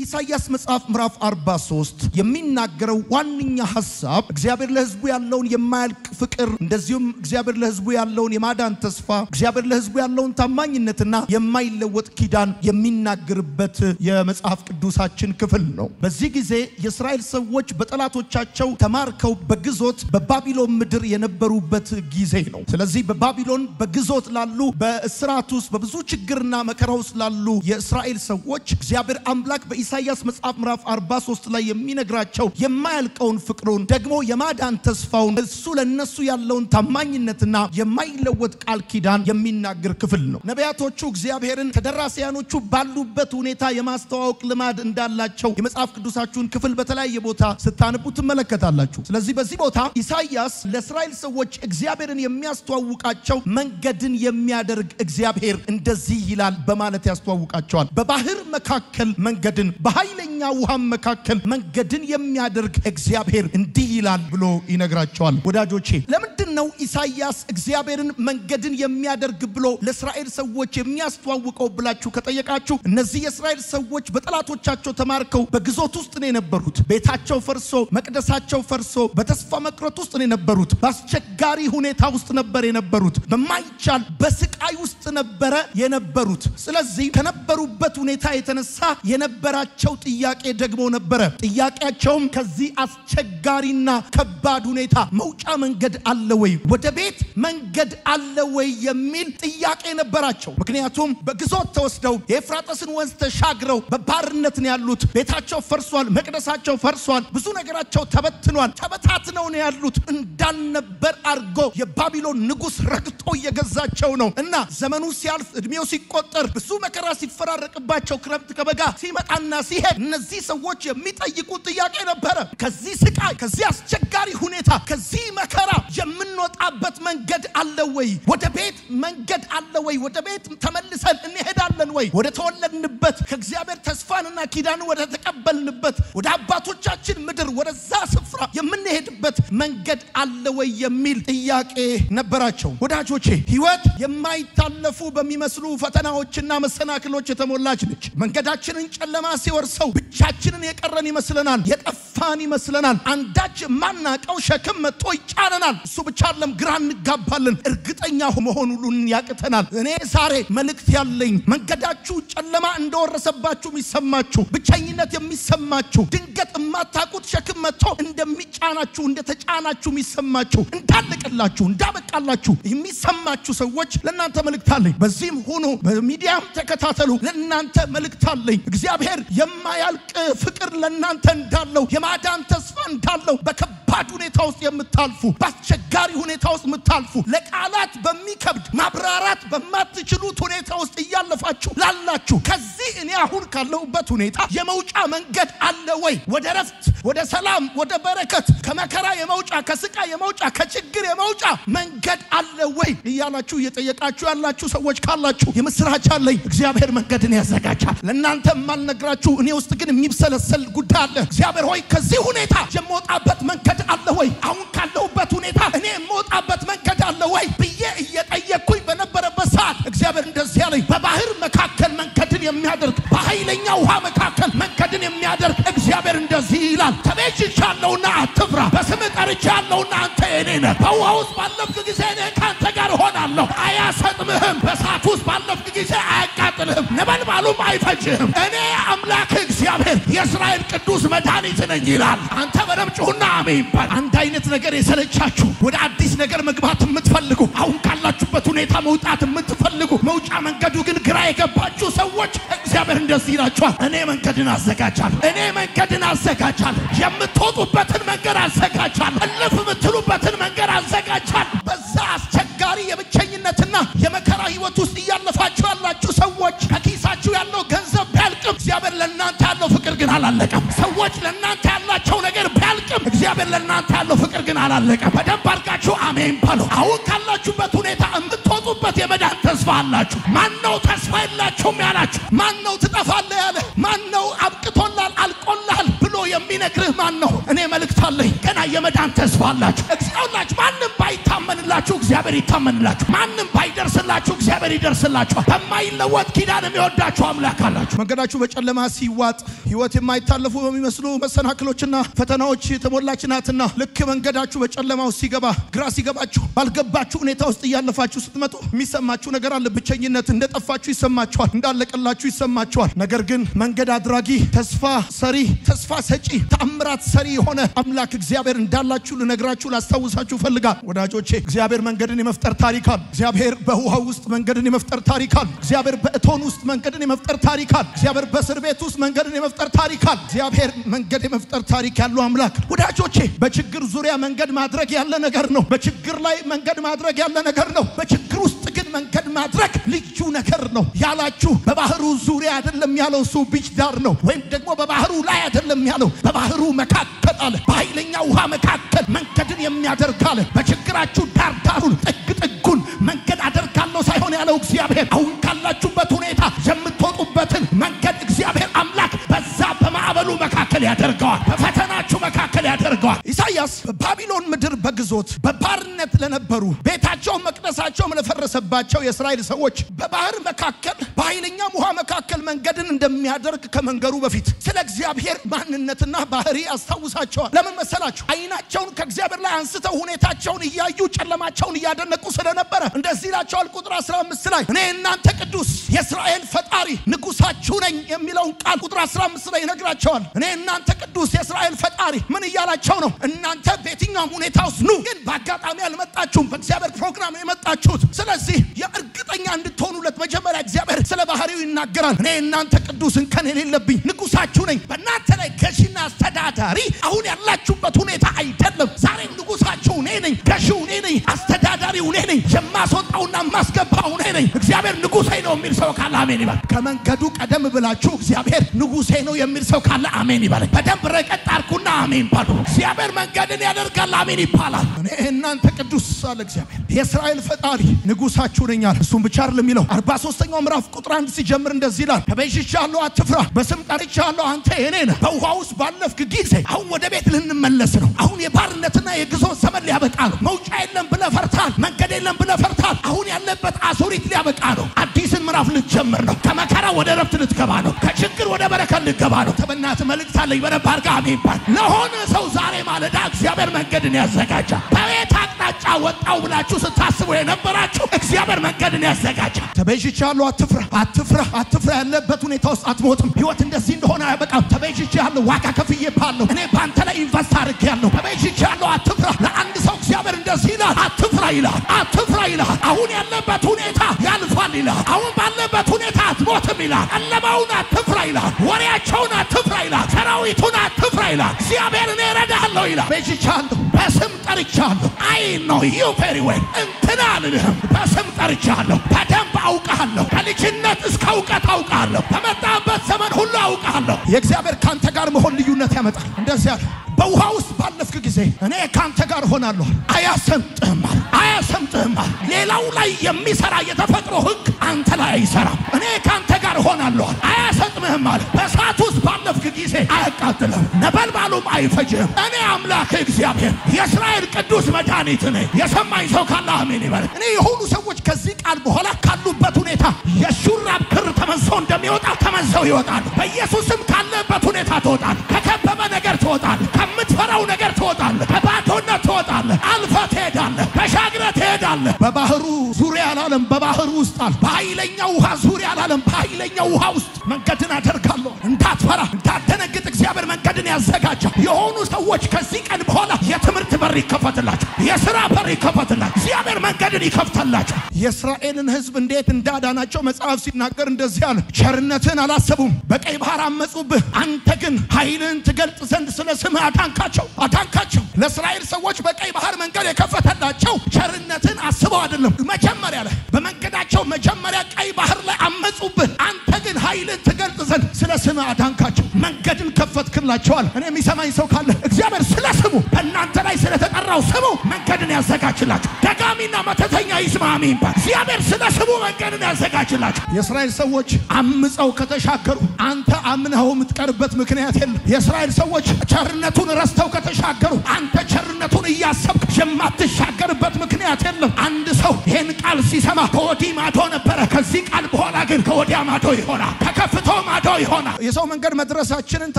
የኢሳይያስ መጽሐፍ ምዕራፍ 43 የሚናገረው ዋንኛ ሐሳብ እግዚአብሔር ለሕዝቡ ያለውን የማያልቅ ፍቅር እንደዚሁም እግዚአብሔር ለሕዝቡ ያለውን የማዳን ተስፋ እግዚአብሔር ለሕዝቡ ያለውን ታማኝነትና የማይለወጥ ኪዳን የሚናገርበት የመጽሐፍ ቅዱሳችን ክፍል ነው። በዚህ ጊዜ የእስራኤል ሰዎች በጠላቶቻቸው ተማርከው በግዞት በባቢሎን ምድር የነበሩበት ጊዜ ነው። ስለዚህ በባቢሎን በግዞት ላሉ በእስራት ውስጥ በብዙ ችግርና መከራ ውስጥ ላሉ የእስራኤል ሰዎች እግዚአብሔር አምላክ በኢሳይያስ መጽሐፍ ምዕራፍ 43 ላይ የሚነግራቸው የማያልቀውን ፍቅሩን ደግሞ የማዳን ተስፋውን እሱ ለነሱ ያለውን ታማኝነትና የማይለወጥ ቃል ኪዳን የሚናገር ክፍል ነው። ነቢያቶቹ እግዚአብሔርን ተደራሲያኖቹ ባሉበት ሁኔታ የማስተዋወቅ ልማድ እንዳላቸው የመጽሐፍ ቅዱሳችሁን ክፍል በተለያየ ቦታ ስታነቡ ትመለከታላችሁ። ስለዚህ በዚህ ቦታ ኢሳይያስ ለእስራኤል ሰዎች እግዚአብሔርን የሚያስተዋውቃቸው መንገድን የሚያደርግ እግዚአብሔር እንደዚህ ይላል በማለት ያስተዋውቃቸዋል። በባህር መካከል መንገድን በኃይለኛ ውሃ መካከል መንገድን የሚያደርግ እግዚአብሔር እንዲህ ይላል ብሎ ይነግራቸዋል። ወዳጆቼ ለምንድነው ኢሳይያስ እግዚአብሔርን መንገድን የሚያደርግ ብሎ ለእስራኤል ሰዎች የሚያስተዋውቀው ብላችሁ ከጠየቃችሁ እነዚህ የእስራኤል ሰዎች በጠላቶቻቸው ተማርከው በግዞት ውስጥ ነው የነበሩት። ቤታቸው ፈርሶ መቅደሳቸው ፈርሶ በተስፋ መቅረት ውስጥ ነው የነበሩት። በአስቸጋሪ ሁኔታ ውስጥ ነበር የነበሩት። በማይቻል በስቃይ ውስጥ ነበር የነበሩት። ስለዚህ ከነበሩበት ሁኔታ የተነሳ የነበራቸው ጥያቄ ደግሞ ነበረ። ጥያቄያቸውም ከዚህ አስቸጋሪና ከባድ ሁኔታ መውጫ መንገድ አለ ወይ? ወደ ቤት መንገድ አለ ወይ የሚል ጥያቄ ነበራቸው። ምክንያቱም በግዞት ተወስደው የኤፍራጥስን ወንዝ ተሻግረው በባርነት ነው ያሉት። ቤታቸው ፈርሷል፣ መቅደሳቸው ፈርሷል፣ ብዙ ነገራቸው ተበትኗል። ተበታትነው ነው ያሉት። እንዳልነበር አርጎ የባቢሎን ንጉስ ረግጦ እየገዛቸው ነው እና ዘመኑ ሲያልፍ እድሜው ሲቆጠር ብዙ መከራ ሲፈራረቅባቸው ክረምት ከበጋ ሲመጣና ሲሄድ እነዚህ ሰዎች የሚጠይቁት ጥያቄ ነበረ። ከዚህ ስቃይ ከዚህ አስቸጋሪ ሁኔታ ከዚህ መከራ የምንወጣበት መንገድ አለ ወይ? ወደ ቤት መንገድ አለ ወይ? ወደ ቤት ተመልሰን እንሄዳለን ወይ? ወደ ተወለድንበት ከእግዚአብሔር ተስፋንና ኪዳን ወደ ተቀበልንበት ወደ አባቶቻችን ምድር ወደዛ ስፍራ የምንሄድበት መንገድ አለ ወይ የሚል ጥያቄ ነበራቸው። ወዳጆቼ ህይወት የማይታለፉ በሚመስሉ ፈተናዎችና መሰናክሎች የተሞላች ነች። መንገዳችንን ጨለማ ሲወርሰው ብቻችንን የቀረን ይመስለናል፣ የጠፋን ይመስለናል። አንዳች ማናቀው ሸክም መጥቶ ይጫነናል። እሱ ብቻ አይደለም ግራ እንጋባለን፣ እርግጠኛ መሆን ሁሉ ያቅተናል። እኔ ዛሬ መልእክት ያለኝ መንገዳችሁ ጨለማ እንደወረሰባችሁ የሚሰማችሁ ብቸኝነት የሚሰማችሁ ድንገት የማታውቁት ሸክም መጥቶ እንደሚጫናችሁ እንደተጫናችሁ የሚሰማችሁ እንዳለቀላችሁ እንዳበቃላችሁ የሚሰማችሁ ሰዎች ለእናንተ መልእክት አለኝ። በዚህም ሆኖ በሚዲያም ተከታተሉ፣ ለእናንተ መልእክት አለኝ። እግዚአብሔር የማያልቅ ፍቅር ለእናንተ እንዳለው የማዳን ተስፋ እንዳለው በከባድ ሁኔታ ውስጥ የምታልፉ በአስቸጋሪ ሁኔታ ውስጥ የምታልፉ ለቃላት በሚከብድ ማብራራት በማትችሉት ሁኔታ ውስጥ እያለፋችሁ ላላችሁ ከዚህ እኔ አሁን ካለሁበት ሁኔታ የመውጫ መንገድ አለ ወይ? ወደ ረፍት ወደ ሰላም ወደ በረከት ከመከራ የመውጫ ከስቃይ የመውጫ ከችግር የመውጫ መንገድ አለ ወይ እያላችሁ እየጠየቃችሁ ያላችሁ ሰዎች ካላችሁ የምስራች አለኝ። እግዚአብሔር መንገድን ያዘጋጃል። ለእናንተ ማልነግራችሁ እኔ ውስጥ ግን የሚብሰለሰል ጉዳይ አለ። እግዚአብሔር ሆይ ከዚህ ሁኔታ የምወጣበት መንገድ አለ ወይ? አሁን ካለሁበት ሁኔታ እኔ የምወጣበት መንገድ አለ ወይ ብዬ እየጠየቅኩኝ በነበረበት ሰዓት እግዚአብሔር እንደዚህ ያለኝ በባህር መካከል መንገድን የሚያደርግ በኃይለኛ ውሃ መካከል መንገድን የሚያደርግ እግዚአብሔር እንደዚህ ይላል። ተቤዥቻለሁና አትፍራ፣ በስምህ ጠርቼሃለሁና አንተ የኔ ነህ። በውሃ ውስጥ ባለፍክ ጊዜ እኔ ካንተ ጋር እሆናለሁ፣ አያሰጥምህም። በእሳት ውስጥ ባለፍክ ጊዜ አያቃጥልህም፣ ነበልባሉም አይፈጅህም። እኔ አምላክ እግዚአብሔር የእስራኤል ቅዱስ መድኃኒት ነኝ ይላል። አንተ በደምብ ጩኹና አሜን በል። አንድ አይነት ነገር የሰለቻችሁ ወደ አዲስ ነገር መግባት የምትፈልጉ አሁን ካላችሁበት ሁኔታ መውጣት የምትፈልጉ መውጫ መንገዱ ግን ግራ የገባችሁ ሰዎች እግዚአብሔር እንደዚህ ይላችኋል፣ እኔ መንገድን አዘጋጃለሁ። እኔ መንገድን አዘጋጃለሁ። የምትወጡበትን መንገድ አዘጋጃለሁ። እልፍ የምትሉበትን መንገድ አዘጋጃለሁ። በዛ አስቸጋሪ የብቸኝነትና የመከራ ህይወት ውስጥ እያለፋችሁ ያላችሁ ሰዎች ከኪሳችሁ ያለው ገንዘብ ቢያልቅም እግዚአብሔር ለእናንተ ያለው ፍቅር ግን አላለቀም። ሰዎች ለእናንተ ያላቸው ነገር ቢያልቅም እግዚአብሔር ለእናንተ ያለው ፍቅር ግን አላለቀም። በደንብ አድርጋችሁ አሜን በሉ። አሁን ካላችሁበት ሁኔታ የምትወጡበት የመዳን ተስፋ አላችሁ። ማነው ተስፋ የላችሁም ያላችሁ? ማነው ትጠፋለህ ያለ? ማነው አብቅቶላል አልቆላል ብሎ የሚ የሚነግርህ ማን ነው? እኔ መልእክት አለኝ። ገና የመዳን ተስፋ አላችሁ። እግዚአብሔር ማንንም ባይታመንላችሁ እግዚአብሔር ይታመንላችሁ። ማንንም ባይደርስላችሁ እግዚአብሔር ይደርስላችኋል። በማይለወጥ ኪዳን የሚወዳችሁ አምላክ አላችሁ። መንገዳችሁ በጨለማ ሲዋጥ ህይወት የማይታለፉ በሚመስሉ መሰናክሎችና ፈተናዎች የተሞላች ናትና ልክ መንገዳችሁ በጨለማው ሲገባ ግራ ሲገባችሁ ባልገባችሁ ሁኔታ ውስጥ ያለፋችሁ ስትመጡ የሚሰማችሁ ነገር አለ። ብቸኝነት እንደጠፋችሁ ይሰማችኋል። እንዳለቀላችሁ ይሰማችኋል። ነገር ግን መንገድ አድራጊ ተስፋ ሰሪ ተስፋ ሰጪ ተአምራት ሰሪ የሆነ አምላክ እግዚአብሔር እንዳላችሁ ልነግራችሁ ላስታውሳችሁ ፈልጋል። ወዳጆቼ እግዚአብሔር መንገድን የመፍጠር ታሪክ አለ። እግዚአብሔር በውሃው ውስጥ መንገድን የመፍጠር ታሪክ አለ። እግዚአብሔር በእቶን ውስጥ መንገድን የመፍጠር ታሪክ አለ። እግዚአብሔር በእስር ቤት ውስጥ መንገድን የመፍጠር ታሪክ አለ። እግዚአብሔር መንገድ የመፍጠር ታሪክ ያለው አምላክ። ወዳጆቼ በችግር ዙሪያ መንገድ ማድረግ ያለ ነገር ነው። በችግር ላይ መንገድ ማድረግ ያለ ነገር ነው። በችግር ውስጥ ግን መንገድ ማድረግ ልዩ ነገር ነው። ያላችሁ በባህሩ ዙሪያ አይደለም ያለው እሱ ቢች ዳር ነው። ወይም ደግሞ በባህሩ ላይ አይደለም ያለው በባህሩ መካከል አለ። በኃይለኛ ውሃ መካከል መንገድን የሚያደርግ አለ። በችግራችሁ ዳር ዳሩን ጥግ ጥጉን መንገድ አደርጋለሁ ሳይሆን ያለው እግዚአብሔር አሁን ካላችሁበት ሁኔታ የምትወጡበትን መንገድ እግዚአብሔር አምላክ በዛ በማዕበሉ መካከል ያደርገዋል። በፈተናችሁ መካከል ያደርገዋል። ኢሳይያስ በባቢሎን ምድር በግዞት በባርነት ለነበሩ ቤታቸው መቅደሳቸው ለፈረሰባቸው የእስራኤል ሰዎች በባህር መካከል በኃይለኛ ውሃ መካከል መንገድን እንደሚያደርግ ከመንገሩ በፊት ስለ እግዚአብሔር ማንነትና ባህሪ አስታውሳቸዋል። ለምን መሰላችሁ? አይናቸውን ከእግዚአብሔር ላይ አንስተው ሁኔታቸውን እያዩ ጨለማቸውን እያደነቁ ስለነበረ እንደዚህ ይላቸዋል። ቁጥር 15 ላይ እኔ እናንተ ቅዱስ የእስራኤል ፈጣሪ ንጉሳችሁ ነኝ የሚለውን ቃል ቁጥር 15 ላይ ይነግራቸዋል። እኔ እናንተ ቅዱስ የእስራኤል ፈጣሪ ምን እያላቸው ነው? እናንተ በየትኛውም ሁኔታ ውስጥ ኑ፣ ግን በአጋጣሚ አልመጣችሁም። በእግዚአብሔር ፕሮግራም የመጣችሁት። ስለዚህ የእርግጠኛ እንድትሆኑለት መጀመሪያ እግዚአብሔር ስለ ባህሪው ይናገራል። እኔ እናንተ ቅዱስ እንከን የሌለብኝ ንጉሳችሁ ነኝ። በእናንተ ላይ ገዢና አስተዳዳሪ አሁን ያላችሁበት ሁኔታ አይደለም። ዛሬ ንጉሳችሁ እኔ ነኝ፣ ገዢው እኔ ነኝ፣ አስተዳዳሪው እኔ ነኝ፣ የማስወጣውና ማስገባው እኔ ነኝ። እግዚአብሔር ንጉሴ ነው የሚል ሰው ካለ አሜን ይበል። ከመንገዱ ቀደም ብላችሁ እግዚአብሔር ንጉሴ ነው የሚል ሰው ካለ አሜን ይበል። በደንብ ረቀጥ አርኩና አሜን ባሉ። እግዚአብሔር መንገድን ያደርጋል። አሜን ይባላል። እኔ እናንተ ቅዱስ አለ እግዚአብሔር የእስራኤል ፈጣሪ ንጉሳችሁ ነኝ አለ። እሱም ብቻ አይደለም የሚለው 43ኛው ምዕራፍ ቁጥር 1 ሲጀምር እንደዚህ ይላል። ተቤዥቻለሁ አትፍራ፣ በስም ጠርቻለሁ አንተ የኔ ነህ። በውሃ ውስጥ ባለፍክ ጊዜ አሁን ወደ ቤት ልንመለስ ነው። አሁን የባርነትና የግዞት ዘመን ሊያበቃ ነው። መውጫ የለም ብለህ ፈርታል። መንገድ የለም ብለህ ፈርታል። አሁን ያለበት አዙሪት ሊያበቃ ነው። አዲስን ምዕራፍ ልትጀምር ነው። ከመከራ ወደ ረፍት ልትገባ ነው። ከችግር ወደ በረከት ልትገባ ነው። ተበናት መልእክት አለኝ። በረባ አርጋ አሜን ባል። ለሆነ ሰው ዛሬ ማለዳ እግዚአብሔር መንገድን ያዘጋጃል። በቤት አቅጣጫ ወጣው ብላችሁ ስታስቡ የነበራችሁ እግዚአብሔር መንገድን ያዘጋጃል። ተቤዥቻለሁ አትፍራ፣ አትፍራ፣ አትፍራ። ያለበት ሁኔታ ውስጥ አትሞትም። ህይወት እንደዚህ እንደሆነ አይበቃም። ተቤዥቻለሁ፣ ዋጋ ከፍዬብሃለሁ። እኔ ባንተ ላይ ኢንቨስት አድርጌያለሁ። ተቤዥቻለሁ አትፍራ። ለአንድ ሰው እግዚአብሔር እንደዚህ ይላል፣ አትፍራ ይላል፣ አትፍራ ይላል። አሁን ያለበት ሁኔታ ያልፋል ይላል። አሁን ባለበት ሁኔታ አትሞትም ይላል። ቀለማውን አትፍራ ይላል። ወሬያቸውን አትፍራ ይላል። ሰራዊቱን አትፍራ ይላል። እግዚአብሔር እኔ እረዳለሁ ይላል። ቤዥቻለሁ፣ በስም ጠርቻለሁ። አይ ነው ዩ ቬሪ ዌል እንትና አልልህም። በስም ጠርቻለሁ። በደንብ አውቃለሁ። ከልጅነት እስከ እውቀት አውቃለሁ። ከመጣበት ዘመን ሁሉ አውቃለሁ። የእግዚአብሔር ካንተ ጋር መሆን ልዩነት ያመጣል። እንደዚህ ያለ በውሃ ውስጥ ባለፍክ ጊዜ እኔ ካንተ ጋር ሆናለሁ። አያሰምጥህም፣ አያሰምጥህም። ሌላው ላይ የሚሰራ የተፈጥሮ ህግ አንተ ላይ አይሰራም። እኔ ካንተ ጋር ሆናለሁ። አያሰጥምህም ማለት በእሳት ውስጥ ባለፍክ ጊዜ አያቃጥልህም፣ ነበልባሉም አይፈጅህም። እኔ አምላክ እግዚአብሔር የእስራኤል ቅዱስ መድኃኒት ነኝ። የሰማኝ ሰው ካለ አሜን ይበል። እኔ የሆኑ ሰዎች ከዚህ ቃል በኋላ ካሉበት ሁኔታ የሹራብ ክር ተመንሰው እንደሚወጣ ተመንሰው ይወጣሉ። በኢየሱስም ካለበት ሁኔታ ትወጣለህ። ከከበበ ነገር ትወጣለህ። ከምትፈራው ነገር ትወጣለህ። ከባዶነት ትወጣለህ። አልፈህ ትሄዳለህ። ተሻግረህ ትሄዳለህ። በባህሩ ዙሪያ አላለም፣ በባህሩ ውስጥ አለ። በኃይለኛው ውሃ ዙሪያ አላለም፣ በኃይለኛው ውሃ ውስጥ መንገድን አደርጋለሁ። እንዳትፈራ፣ እንዳትደነግጥ እግዚአብሔር መንገድን ያዘጋጃል። የሆኑ ሰዎች ከዚህ ቀን በኋላ የትምህርት በር ይከፈትላቸው፣ የሥራ በር ይከፈትላቸው፣ እግዚአብሔር መንገድን ይከፍትላቸው። የእስራኤልን ሕዝብ እንዴት እንዳዳናቸው መጽሐፍ ሲናገር እንደዚህ አለ። ቸርነትን አላሰቡም፣ በቀይ ባህር አመጹብህ። አንተ ግን ኃይልን ትገልጥ ዘንድ ስለ ስምህ አዳንካቸው፣ አዳንካቸው። ለእስራኤል ሰዎች በቀይ ባህር መንገድ የከፈተላቸው ቸርነትን አስበው አይደለም። መጀመሪያ ላይ በመንገዳቸው መጀመሪያ ቀይ ባህር ላይ አመጹብህ። አንተ ግን ኃይልን ትገልጥ ዘንድ ስለ ስምህ አዳንካቸው፣ መንገድን ከፈትክላቸዋል። እኔ የሚሰማኝ ሰው ካለ እግዚአብሔር ስለ ስሙ በእናንተ ላይ ስለተጠራው ስሙ መንገድ መንገድን ያዘጋጅላችሁ ደጋሚና መተተኛ ይስማሚን እግዚአብሔር ስለ ስሙ መንገድን ያዘጋጅላችሁ የእስራኤል ሰዎች አምፀው ከተሻገሩ አንተ አምነው የምትቀርበት ምክንያት የለም የእስራኤል ሰዎች ቸርነቱን ረስተው ከተሻገሩ አንተ ቸርነቱን እያሰብክ የማትሻገርበት ምክንያት የለም አንድ ሰው ይሄን ቃል ሲሰማ ከወዲህ ማዶ ነበር ከዚህ ቃል በኋላ ግን ከወዲያ ማዶ ይሆናል ተከፍቶ ማዶ ይሆናል የሰው መንገድ መድረሳችንን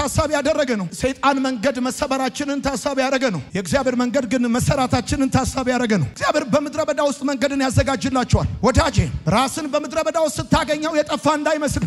ታሳቢ ያደረገ ነው ሰይጣን መንገድ መሰበራችንን ታሳቢ ያደረገ ነው የእግዚአብሔር መንገድ ግን መሰራታችንን ታሳቢ ያደረገ ነው እግዚአብሔር በምድረ በዳ ውስጥ መንገድን ያዘጋጅላችኋል ወዳጄ ራስን በምድረ በዳ ውስጥ ስታገኘው የጠፋ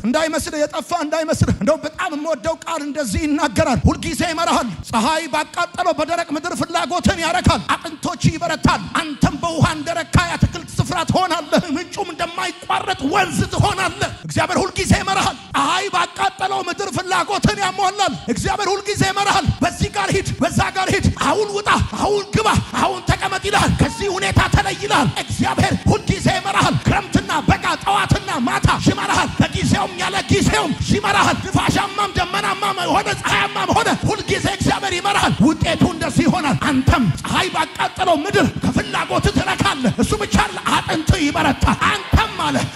እንዳይመስል የጠፋ እንዳይመስል እንደው በጣም የምወደው ቃል እንደዚህ ይናገራል ሁሉ ጊዜ ይመራሃል ፀሐይ ባቃጠለው በደረቅ ምድር ፍላጎትን ያረካል አጥንቶች ይበረታል አንተም በውሃ እንደረካ ያትክልት ስፍራ ትሆናለህ ምንጩም እንደማይቋረጥ ወንዝ ትሆናለህ እግዚአብሔር ሁሉ ጊዜ ይመራሃል ፀሐይ ባቃጠለው ምድር ፍላጎትን ያሟላል እግዚአብሔር ሁሉ ጊዜ ይመራሃል በዚህ ጋር ሂድ በዛ ጋር ሂድ አሁን ውጣ አሁን ግባ አሁን ተቀመጥ ይላል ከዚህ ሁኔታ ተለይ ይላል እግዚአብሔር ሁሉ ጊዜ ይመራሃል ክረምትና በጋ ጠዋትና ማታ ይመራሃል በጊዜውም ያለ ጊዜውም ይመራሃል ንፋሻማም ደመናማም ሆነ ፀሐያማም ሆነ ሁሉ ጊዜ እግዚአብሔር ይመራሃል ውጤቱ እንደዚህ ይሆናል አንተም ፀሐይ ባቃጠለው ምድር ከፍላጎት ትረካለህ እሱ ብቻ አጥንት ይበረታ አንተም ማለት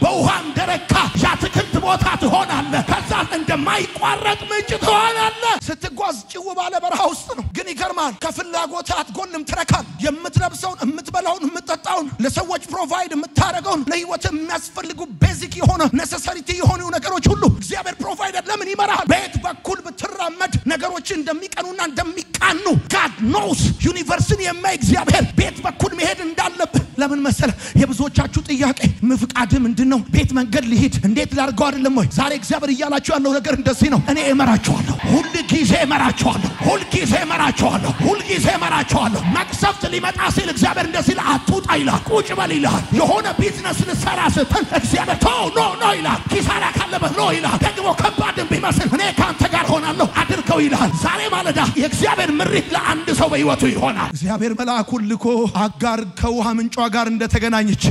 በውሃ እንደረካ ያትክልት ቦታ ትሆናለህ ከዛ እንደማይቋረጥ ምንጭ ትሆናለህ ስትጓዝ ጭው ባለ በረሃ ውስጥ ነው ግን ይገርማል ከፍላጎት አትጎልም ትረካል የምትለብሰውን የምትበላውን የምትጠጣውን ለሰዎች ፕሮቫይድ የምታረገውን ለህይወት የሚያስፈልጉ ቤዚክ የሆነ ኔሰሰሪቲ የሆኑ ነገሮች ሁሉ እግዚአብሔር ፕሮቫይደር ለምን ይመራሃል በየት በኩል ብትራመድ ነገሮች እንደሚቀኑና እንደሚቃኑ God knows ዩኒቨርስን የማይ እግዚአብሔር ቤት በኩል መሄድ እንዳለብህ ለምን መሰለ የብዙዎቻችሁ ጥያቄ ምፍቃድ ምንድነው ቤት መንገድ ልሂድ እንዴት ላርገው አይደለም ወይ ዛሬ እግዚአብሔር ይያላችሁ ያለው ነገር እንደዚህ ነው እኔ እመራችኋለሁ ሁሉ ጊዜ እመራችኋለሁ ሁሉ ጊዜ እመራችኋለሁ ሁሉ ጊዜ እመራችኋለሁ መቅሰፍት ሊመጣ ሲል እግዚአብሔር እንደዚህ አትውጣ ይላል ቁጭ በል ይላል የሆነ ቢዝነስ ልሰራ ስትል እግዚአብሔር ኖ ይላል ኪሳራ ካለበት ኖ ይላል ደግሞ ከባድም ቢመስል እኔ ካንተ ጋር ሆናለሁ አድርገው ይላል ዛሬ ማለዳ የእግዚአብሔር ምሪት ለአንድ ሰው በህይወቱ ይሆናል እግዚአብሔር መልአኩን ልኮ አጋር ከውሃ ምንጯ ጋር እንደተገናኘች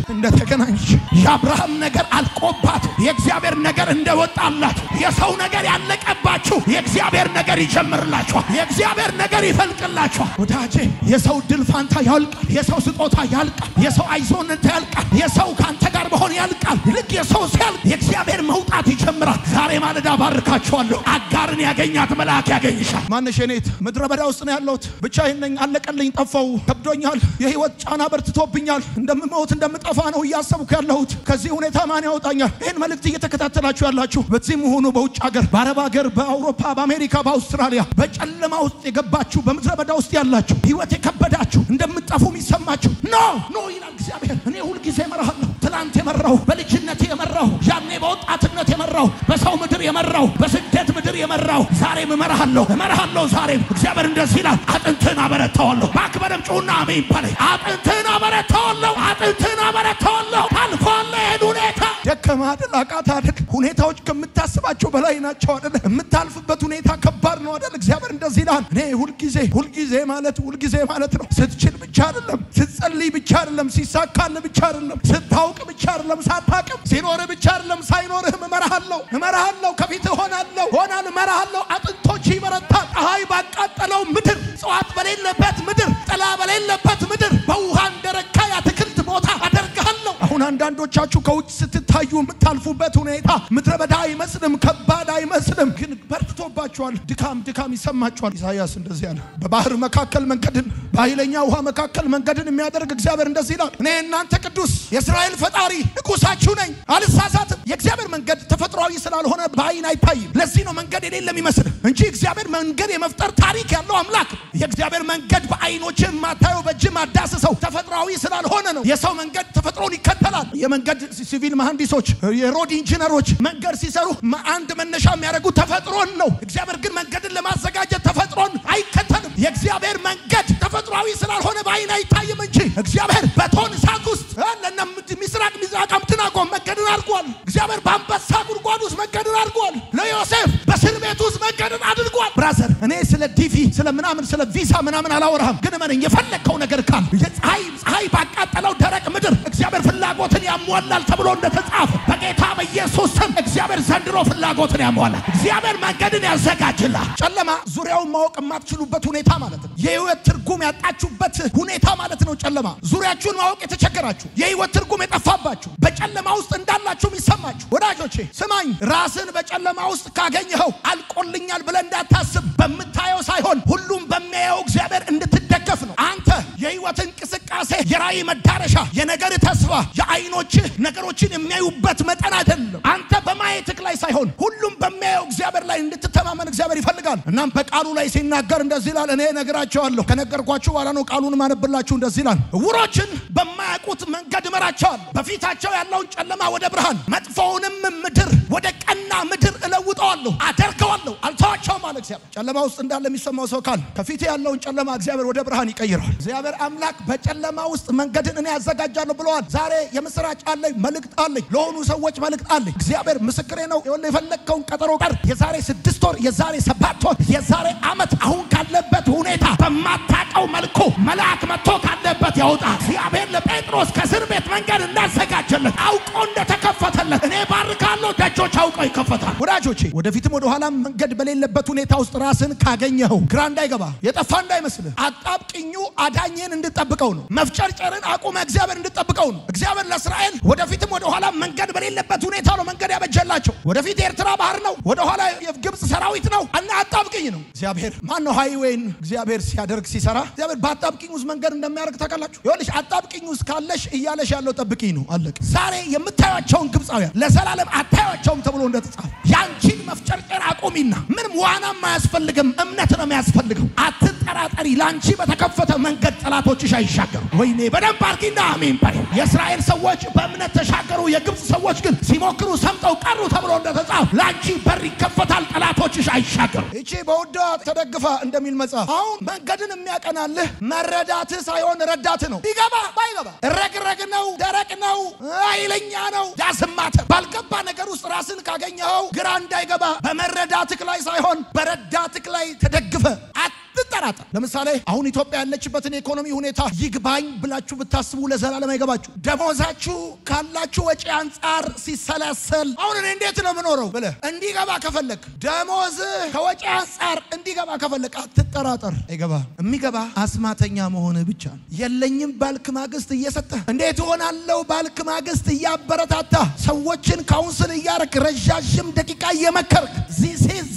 የአብርሃም ነገር አልቆባት የእግዚአብሔር ነገር እንደወጣላት የሰው ነገር ያለቀባችሁ የእግዚአብሔር ነገር ይጀምርላችኋል የእግዚአብሔር ነገር ይፈልቅላችኋል ወዳጄ የሰው ድል ፋንታ ያልቃል የሰው ስጦታ ያልቃል የሰው አይዞነት ያልቃል የሰው ካንተ ጋር መሆን ያልቃል ልክ የሰው ሲያልቅ የእግዚአብሔር መውጣት ይጀምራል ዛሬ ማለዳ ባርካችኋለሁ አጋርን ያገኛት መልአክ ያገኝሻል ማነሽ እኔት ምድረ በዳ ውስጥ ነው ያለሁት ብቻዬን ነኝ አለቀልኝ ጠፋው ከብዶኛል የህይወት ጫና በርትቶብኛል እንደምሞት እንደምጠፋ ነው ያሰብኩ ያለሁት ከዚህ ሁኔታ ማን ያወጣኛል ይሄን መልእክት እየተከታተላችሁ ያላችሁ በዚህም ሆኖ በውጭ ሀገር በአረብ ሀገር በአውሮፓ በአሜሪካ በአውስትራሊያ በጨለማ ውስጥ የገባችሁ በምድረ በዳ ውስጥ ያላችሁ ህይወት የከበዳችሁ እንደምትጠፉ የሚሰማችሁ ኖ ይላል እግዚአብሔር እኔ ሁሉ ጊዜ እመራለሁ ትላንት የመራው በልጅነት የመራው ያኔ በወጣትነት የመራው በሰው ምድር የመራው በስደት ምድር የመራው ዛሬም እመራለሁ ዛሬም እግዚአብሔር እንደዚህ ይላል አጥንትን አበረታዋለሁ ባክበረም ጩና አሜን ባለ አጥንትን አበረታዋለሁ አልፏል ሁኔታ ደከማ አይደል አቃታ አይደል ሁኔታዎች ከምታስባቸው በላይ ናቸው አይደል የምታልፍበት ሁኔታ ከባድ ነው አይደል እግዚአብሔር እንደዚህ ይላል እኔ ሁሉ ጊዜ ማለት ነው ስትችል ብቻ አይደለም ስትጸልይ ብቻ አይደለም ሲሳካል ብቻ አይደለም ስታውቅ ብቻ አይደለም ሳታውቅ ሲኖር ብቻ አይደለም ሳይኖርህም እመራሃለሁ ከፊት ሆናለሁ እመራሃለሁ አጥንቶች ይበረታል ፀሐይ ባቃጠለው ምድር ጽዋት በሌለበት ምድር ጥላ በሌለበት ምድር በውሃ እንደረካ ያትክልት ቦታ አደርጋለሁ አሁን አንዳንዶቻችሁ ከውጭ ስትታዩ የምታልፉበት ሁኔታ ምድረ በዳ አይመስልም ከባድ አይመስልም ግን በርትቶባችኋል ድካም ይሰማችኋል ኢሳይያስ እንደዚህ አለ በባህር መካከል መንገድን በኃይለኛ ውሃ መካከል መንገድን የሚያደርግ እግዚአብሔር እንደዚህ ይላል እኔ እናንተ ቅዱስ የእስራኤል ፈጣሪ ንጉሳችሁ ነኝ አልሳሳትም የእግዚአብሔር መንገድ ተፈጥሯዊ ስላልሆነ በአይን አይታይም ለዚህ ነው መንገድ የሌለም ይመስል እንጂ እግዚአብሔር መንገድ የመፍጠር ታሪክ ያለው አምላክ የእግዚአብሔር መንገድ በአይኖች ማታየው በእጅ ማዳሰሰው ተፈጥሯዊ ስላልሆነ ነው የሰው መንገድ ተፈጥሮን ይከተላል የመንገድ ሲቪል መሐንዲሶች የሮድ ኢንጂነሮች መንገድ ሲሰሩ አንድ መነሻ የሚያደርጉ ተፈጥሮን ነው እግዚአብሔር ግን መንገድን ለማዘጋጀት ተፈጥሮን አይከተልም የእግዚአብሔር መንገድ ተፈጥሯዊ ስላልሆነ በአይን አይታይም እንጂ እግዚአብሔር በቶን እሳት ውስጥ ምስራቅ አምትናቆ መንገድን አድርጓል እግዚአብሔር በአንበሳ ጉድጓድ ውስጥ መንገድን አድርጓል ለዮሴፍ በእስር ቤት ውስጥ መንገድን አድርጓል ብራዘር እኔ ስለ ዲቪ ስለ ቪዛ ምናምን አላወራም ግን ማን የፈለከው ነገር ካል ፀሐይ ባቃጠለው ደረቅ ምድር እግዚአብሔር ፍላጎትን ያሟላል ተብሎ እንደተጻፈ በጌታ በኢየሱስ ስም እግዚአብሔር ዘንድሮ ፍላጎትን ያሟላ እግዚአብሔር መንገድን ያዘጋጅላ ጨለማ ዙሪያውን ማወቅ የማትችሉበት ሁኔታ ማለት ነው የህይወት ትርጉም ያጣችሁበት ሁኔታ ማለት ነው ጨለማ ዙሪያችሁን ማወቅ የተቸገራችሁ የህይወት ትርጉም የጠፋባችሁ በጨለማ ውስጥ እንዳላችሁ ይሰማችሁ ወዳጆቼ ስማኝ ራስን በጨለማ ውስጥ ካገኘኸው አልቆልኛል ብለህ እንዳታስብ በመታየው ሳይሆን ሁሉም በሚያየው እግዚአብሔር እንድትደገፍ ነው አንተ የህይወት እንቅስቃሴ የራእይ መዳረሻ የነገር ተስፋ የአይኖች ነገሮችን የሚያዩበት መጠን አይደለም አንተ በማየትክ ላይ ሳይሆን ሁሉም በሚያየው እግዚአብሔር ላይ እንድትተማመን እግዚአብሔር ይፈልጋል እናም በቃሉ ላይ ሲናገር እንደዚህ ይላል እኔ ነገራቸዋለሁ ከነገርኳችሁ በኋላ ነው ቃሉን ማነብላችሁ እንደዚህ ይላል ዕውሮችን በማያውቁት መንገድ እመራቸዋለሁ በፊታቸው ያለውን ጨለማ ወደ ብርሃን መጥፎውንም ምድር ወደ ቀና ምድር እለውጠዋለሁ አደርገዋለሁ አልተዋቸውም ማለት እግዚአብሔር ጨለማ ውስጥ እንዳለ የሚሰማው ሰው ካል ከፊት ያለውን ጨለማ እግዚአብሔር ወደ ብርሃን ይቀይራል እግዚአብሔር አምላክ በጨለማ ውስጥ መንገድን እኔ ያዘጋጃለሁ ብለዋል ዛሬ የምስራች አለኝ መልእክት አለኝ ለሆኑ ሰዎች መልእክት አለኝ እግዚአብሔር ምስክሬ ነው የፈለከውን ቀጠሮ ቀር የዛሬ 6 ወር የዛሬ 7 ወር የዛሬ አመት አሁን ካለበት ሁኔታ በማታቀው መልኩ መልአክ መጥቶ ካለበት ያወጣ እግዚአብሔር ለጴጥሮስ ከእስር ቤት መንገድ እንዳዘጋጀለት አውቆ እንደተከፈተለት እኔ ባርካለሁ ደጆች አውቀው ይከፈታል ወዳጆቼ ወደፊትም ወደ ኋላም መንገድ በሌለበት ሁኔታ ውስጥ ራስን ካገኘኸው ግራ እንዳይገባ የጠፋ እንዳይመስልህ አጣብቂኙ አዳኝን እንድትጠብቀው ነው መፍጨርጨርን አቁመ እግዚአብሔር እንድትጠብቀው ነው እግዚአብሔር ለእስራኤል ወደፊትም ወደ ኋላ መንገድ በሌለበት ሁኔታ ነው መንገድ ያበጀላቸው ወደፊት ኤርትራ ባህር ነው ወደ ኋላ የግብጽ ሰራዊት ነው እና አጣብቂኝ ነው እግዚአብሔር ማን ነው ሃይዌይን እግዚአብሔር ሲያደርግ ሲሰራ እግዚአብሔር በአጣብቂኝ ውስጥ መንገድ እንደሚያደርግ ታውቃላችሁ ይኸውልሽ አጣብቂኝ ውስጥ ካለሽ እያለሽ ያለው ጠብቂኝ ነው አለቀ ዛሬ የምታዩቸውን ግብጻውያን ለዘላለም አታዩቸውም ተብሎ እንደተጻፈ ያንቺን መፍጨርጨር አቁሚና ምንም ዋናም ማያስፈልግም እምነት ነው የሚያስፈልገው አትጠራጠሪ ላንቺ በተከፈተ መንገድ ጠላቶችሽ አይሻገሩ ወይኔ በደንብ አርጊና አሜን ባይ የእስራኤል ሰዎች በእምነት ተሻገሩ የግብጽ ሰዎች ግን ሲሞክሩ ሰምጠው ቀሩ ተብሎ እንደተጻፈ ላንቺ በር ይከፈታል ጠላቶችሽ አይሻገሩ እቺ በወዳ ተደግፋ እንደሚል መጽሐፍ አሁን መንገድን የሚያቀናልህ መረዳት ሳይሆን ረዳት ነው ይገባ ባይገባ ረግረግ ነው ደረቅ ነው አይለኛ ነው ያስማተ ባልገባ ነገር ውስጥ ራስን ካገኘኸው ግራ እንዳይገባ በመረዳትክ ላይ ሳይሆን በረዳትክ ላይ ተደግፈ አትጠራጠር ለምሳሌ አሁን ኢትዮጵያ ያለችበትን ኢኮኖሚ ሁኔታ ይግባኝ ብላችሁ ብታስቡ ለዘላለም አይገባችሁ ደሞዛችሁ ካላችሁ ወጪ አንፃር ሲሰላሰል አሁን እኔ እንዴት ነው ምኖረው ብለ እንዲገባ ከፈለክ ደሞዝ ከወጪ አንፃር እንዲገባ ከፈለክ አትጠራጠር አይገባ የሚገባ አስማተኛ መሆን ብቻ የለኝም ባልክ ማግስት እየሰጠ እንዴት ሆናለው ባልክ ማግስት ያበረታታ ሰዎችን ካውንስል ያርክ ረጃጅም ደቂቃ የመከርክ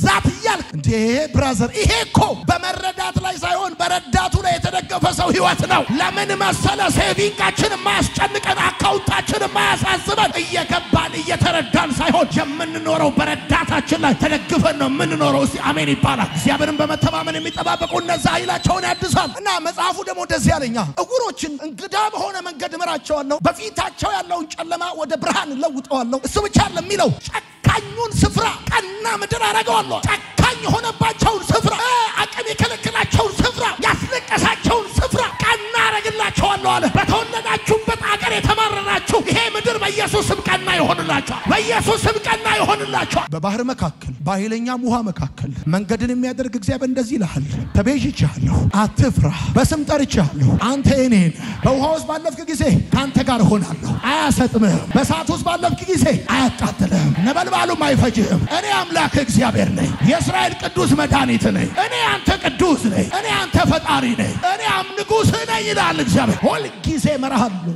ዛት ያልክ እንዴ ብራዘር ይሄ እኮ በመረዳት ላይ ሳይሆን በረዳቱ ላይ የተደገፈ ሰው ህይወት ነው ለምን መሰለ ሴቪንጋችን ማያስጨንቀን አካውንታችን ማያሳስበን እየገባን እየተረዳን ሳይሆን የምንኖረው በረዳታችን ላይ ተደግፈን ነው የምንኖረው እስቲ አሜን ይባላል እግዚአብሔርን በመተማመን የሚጠባበቁ እነዛ ኃይላቸውን ያድሳል እና መጽሐፉ ደግሞ እንደዚህ ያለኛ ዕውሮችን እንግዳ በሆነ መንገድ እመራቸዋለሁ በፊታቸው ያለውን ጨለማ ወደ ብርሃን ለውጠዋለሁ እሱ ብቻ ለሚለው ጨካኙን ስፍራ ቀና ምድር አረጋዋለሁ ጨካኝ ሆነባቸውን ስፍራ አቅም የከለከላቸውን ስፍራ ያስለቀሳቸውን ስፍራ ቀና አረግላቸዋለሁ አለ በተወለዳችሁበት አገር የተማረራችሁ ይሄ ምድር በኢየሱስም ቀና ይሆንላችኋል በኢየሱስም ቀና ይሆንላችኋል በባህር መካከል በኃይለኛም ውሃ መካከል መንገድን የሚያደርግ እግዚአብሔር እንደዚህ ይልሃል ተቤዥቻለሁ አትፍራ በስም ጠርቻለሁ አንተ እኔ በውሃ ውስጥ ባለፍክ ጊዜ ካንተ ጋር ሆናለሁ አያሰጥምህም በእሳት ውስጥ ባለፍክ ጊዜ አያቃጥልህም ነበልባሉም አይፈጅህም እኔ አምላክ እግዚአብሔር ነኝ የእስራኤል ቅዱስ መድኃኒት ነኝ እኔ አንተ ቅዱስ ነኝ እኔ አንተ ፈጣሪ ነኝ እኔ ንጉሥ ነኝ ይላል እግዚአብሔር ሁል ጊዜ እመራሃለሁ